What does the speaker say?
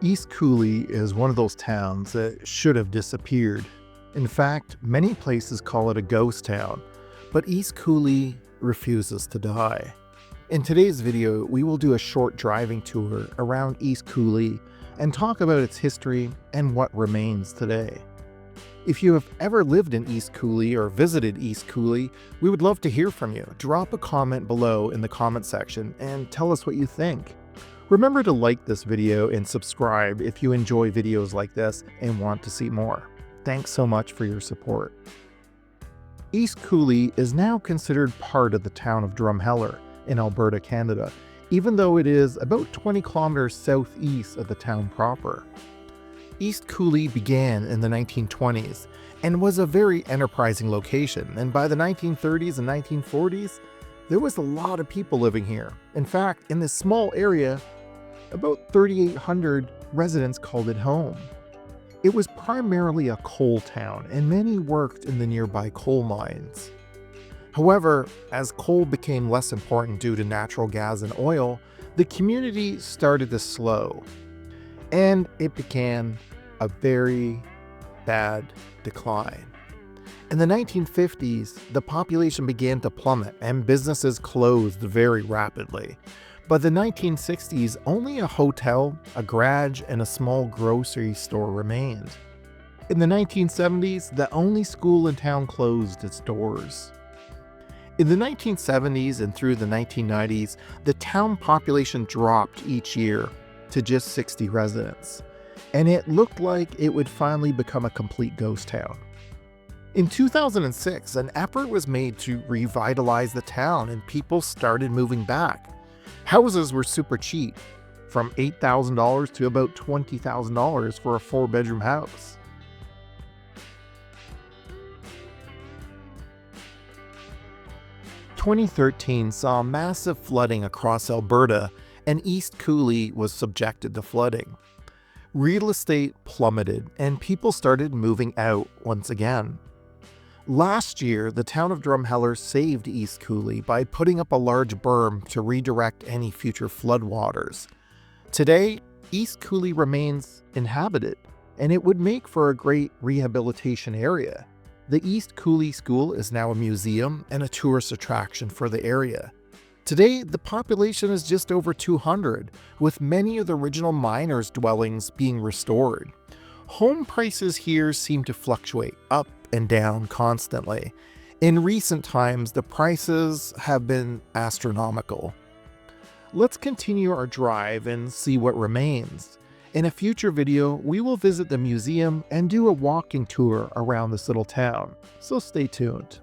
East Coulee is one of those towns that should have disappeared. In fact, many places call it a ghost town, but East Coulee refuses to die. In today's video, we will do a short driving tour around East Coulee and talk about its history and what remains today. If you have ever lived in East Coulee or visited East Coulee, we would love to hear from you. Drop a comment below in the comment section and tell us what you think. Remember to like this video and subscribe if you enjoy videos like this and want to see more. Thanks so much for your support. East Coulee is now considered part of the town of Drumheller in Alberta, Canada, even though it is about 20 kilometers southeast of the town proper. East Coulee began in the 1920s and was a very enterprising location, and by the 1930s and 1940s, there was a lot of people living here. In fact, in this small area, about 3,800 residents called it home. It was primarily a coal town, and many worked in the nearby coal mines. However, as coal became less important due to natural gas and oil, the community started to slow, and it began a very bad decline. In the 1950s, the population began to plummet and businesses closed very rapidly. By the 1960s, only a hotel, a garage, and a small grocery store remained. In the 1970s, the only school in town closed its doors. In the 1970s and through the 1990s, the town population dropped each year to just 60 residents, and it looked like it would finally become a complete ghost town. In 2006, an effort was made to revitalize the town and people started moving back. Houses were super cheap, from $8,000 to about $20,000 for a 4-bedroom house. In 2013 saw massive flooding across Alberta, and East Coulee was subjected to flooding. Real estate plummeted and people started moving out once again. Last year, the town of Drumheller saved East Coulee by putting up a large berm to redirect any future floodwaters. Today, East Coulee remains inhabited, and it would make for a great rehabilitation area. The East Coulee School is now a museum and a tourist attraction for the area. Today, the population is just over 200, with many of the original miners' dwellings being restored. Home prices here seem to fluctuate up and down constantly. In recent times, the prices have been astronomical. Let's continue our drive and see what remains. In a future video, we will visit the museum and do a walking tour around this little town, so stay tuned.